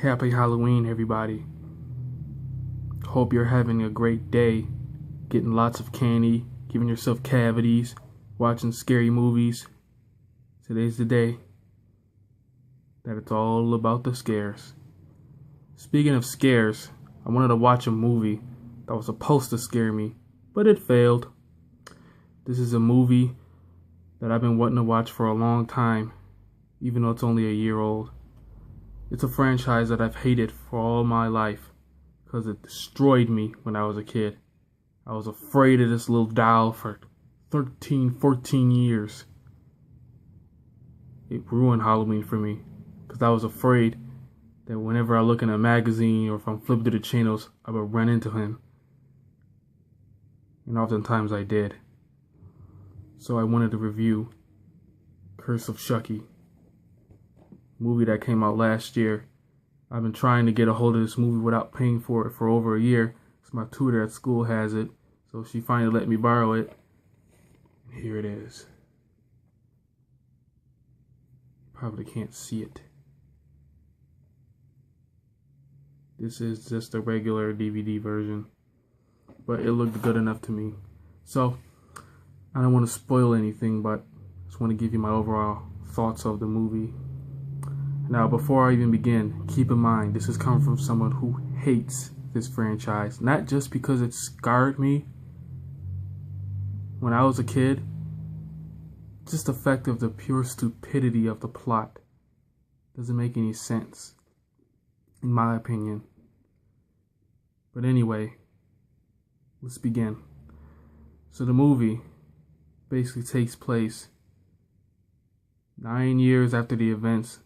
Happy Halloween, everybody. Hope you're having a great day, getting lots of candy, giving yourself cavities, watching scary movies. Today's the day that it's all about the scares. Speaking of scares, I wanted to watch a movie that was supposed to scare me, but it failed. This is a movie that I've been wanting to watch for a long time, even though it's only a year old. It's a franchise that I've hated for all my life because it destroyed me when I was a kid. I was afraid of this little doll for 13, 14 years. It ruined Halloween for me because I was afraid that whenever I look in a magazine or if I'm flipping through the channels, I would run into him. And oftentimes I did. So I wanted to review Curse of Chucky, movie that came out last year. I've been trying to get a hold of this movie without paying for it for over a year. So my tutor at school has it, so she finally let me borrow it. Here it is. Probably can't see it. This is just a regular DVD version, but it looked good enough to me. So I don't want to spoil anything, but I just want to give you my overall thoughts of the movie. Now, before I even begin, keep in mind, this is coming from someone who hates this franchise. Not just because it scarred me when I was a kid, just the fact of the pure stupidity of the plot. Doesn't make any sense, in my opinion. But anyway, let's begin. So the movie basically takes place 9 years after the events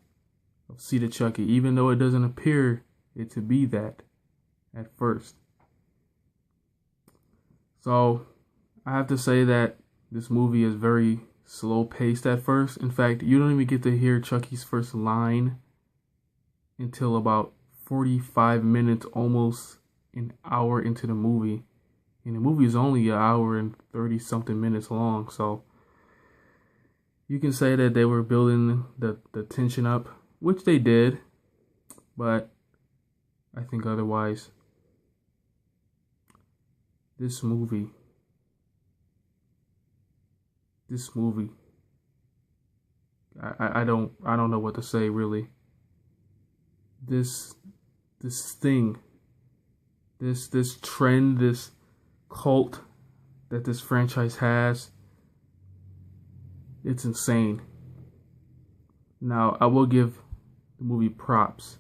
of Seed of Chucky, even though it doesn't appear it to be that at first. So I have to say that this movie is very slow paced at first. In fact, you don't even get to hear Chucky's first line until about 45 minutes, almost an hour into the movie. And the movie is only an hour and 30 something minutes long, so you can say that they were building the tension up, which they did, but I think otherwise. This movie, I don't know what to say really. This thing, this trend, this cult that this franchise has, it's insane. Now, I will give the movie props.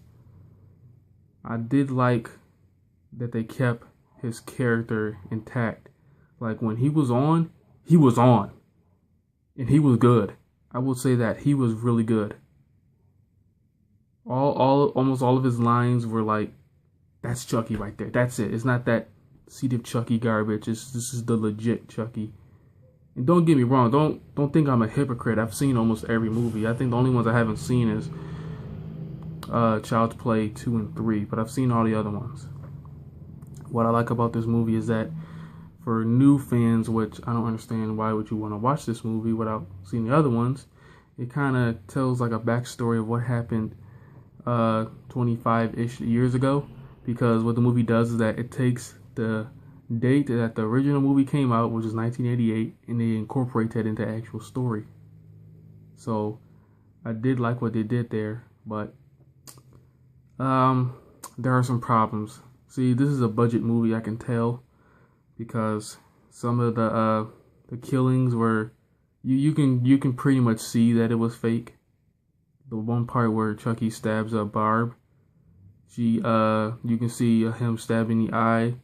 I did like that they kept his character intact. Like when he was on, and he was good. I will say that he was really good. Almost all of his lines were like, "That's Chucky right there. That's it. It's not that Seed of Chucky garbage. This is the legit Chucky." And don't get me wrong, don't think I'm a hypocrite. I've seen almost every movie. I think the only ones I haven't seen is Child's Play 2 and 3, but I've seen all the other ones. What I like about this movie is that for new fans, which I don't understand, why would you want to watch this movie without seeing the other ones, it kind of tells like a backstory of what happened 25-ish years ago, because what the movie does is that it takes the date that the original movie came out, which is 1988, and they incorporate that into the actual story. So I did like what they did there, but there are some problems. See, this is a budget movie, I can tell, because some of the killings were you can pretty much see that it was fake. The one part where Chucky stabs Barb, you can see him stabbing the eye.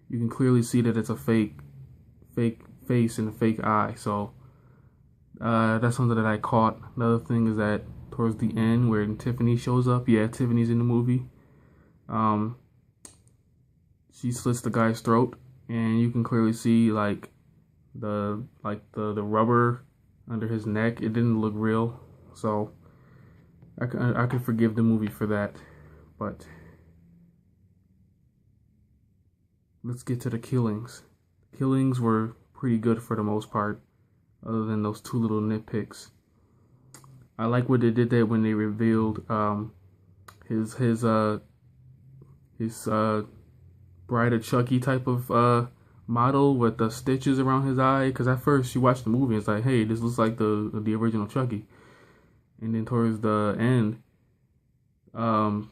You can clearly see that it's a fake face and a fake eye. So that's something that I caught. Another thing is that towards the end, where Tiffany shows up, yeah, Tiffany's in the movie. She slits the guy's throat, and you can clearly see like the rubber under his neck. It didn't look real, so I could forgive the movie for that, but let's get to the killings. Killings were pretty good for the most part, other than those two little nitpicks. I like what they did there when they revealed his Bride of Chucky type of model with the stitches around his eye. Because at first you watch the movie, it's like, hey, this looks like the original Chucky. And then towards the end, Barb,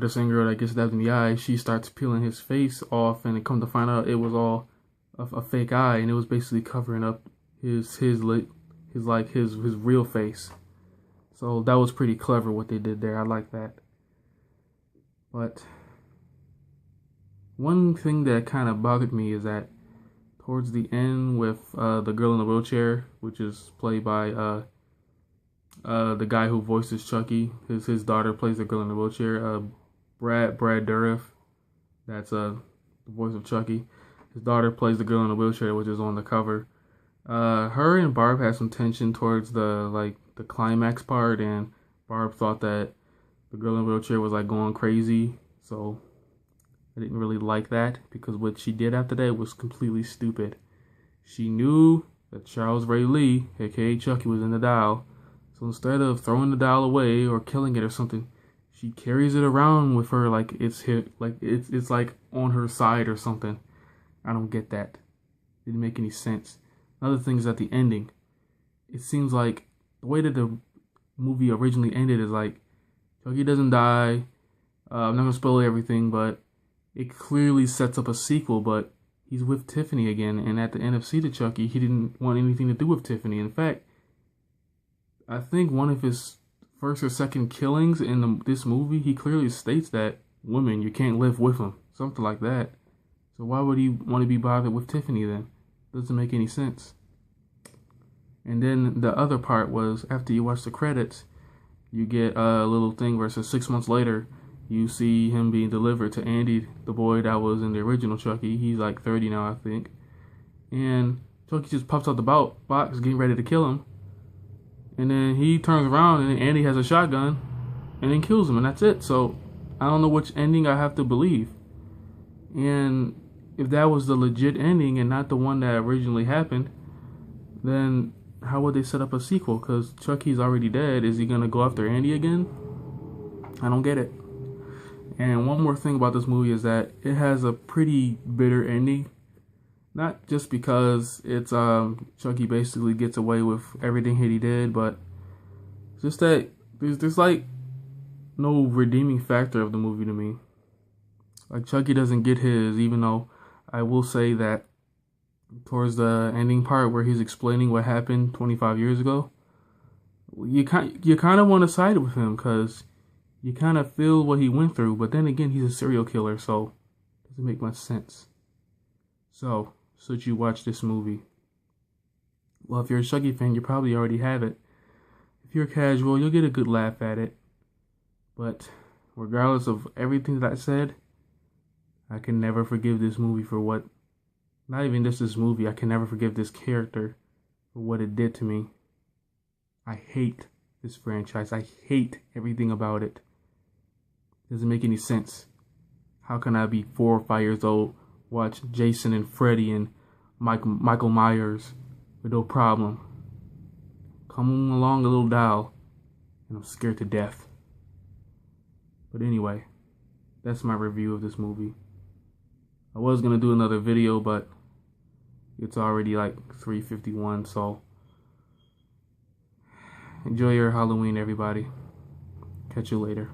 the same girl that gets stabbed in the eye, she starts peeling his face off, and it come to find out it was all a fake eye, and it was basically covering up his real face. So that was pretty clever what they did there. I like that. But one thing that kind of bothered me is that towards the end with the girl in the wheelchair, which is played by the guy who voices Chucky, his daughter plays the girl in the wheelchair. Brad Dourif, that's the voice of Chucky. His daughter plays the girl in the wheelchair, which is on the cover. Her and Barb had some tension towards the climax part, and Barb thought that the girl in the wheelchair was like going crazy. So I didn't really like that, because what she did after that was completely stupid. She knew that Charles Ray Lee, aka Chucky, was in the doll. So instead of throwing the doll away or killing it or something, she carries it around with her like it's like on her side or something. I don't get that. Didn't make any sense. Another thing is at the ending. It seems like the way that the movie originally ended is like Chucky doesn't die. I'm not gonna spoil everything, but it clearly sets up a sequel. But he's with Tiffany again, and at the end of Seed of Chucky, he didn't want anything to do with Tiffany. In fact, I think one of his first or second killings in this movie, he clearly states that women, you can't live with them. Something like that. So why would he want to be bothered with Tiffany then? Doesn't make any sense. And then the other part was, after you watch the credits, you get a little thing where it says 6 months later, you see him being delivered to Andy, the boy that was in the original Chucky. He's like 30 now, I think. And Chucky just pops out the box, getting ready to kill him. And then he turns around and Andy has a shotgun and then kills him, and that's it. So I don't know which ending I have to believe. And if that was the legit ending and not the one that originally happened, then how would they set up a sequel? Because Chucky's already dead. Is he going to go after Andy again? I don't get it. And one more thing about this movie is that it has a pretty bitter ending. Not just because it's Chucky basically gets away with everything he did, but just that there's like no redeeming factor of the movie to me. Like, Chucky doesn't get his, even though I will say that towards the ending part where he's explaining what happened 25 years ago, you kind of want to side with him, because you kind of feel what he went through. But then again, he's a serial killer, so it doesn't make much sense. So should you watch this movie? Well, if you're a Chucky fan, you probably already have it. If you're casual, you'll get a good laugh at it. But regardless of everything that I said, I can never forgive this movie for what, not even just this movie, I can never forgive this character for what it did to me. I hate this franchise. I hate everything about it. Doesn't make any sense. How can I be 4 or 5 years old, watch Jason and Freddy and Michael Myers with no problem? Come along a little doll, and I'm scared to death. But anyway, that's my review of this movie. I was going to do another video, but it's already like 3:51, so enjoy your Halloween, everybody. Catch you later.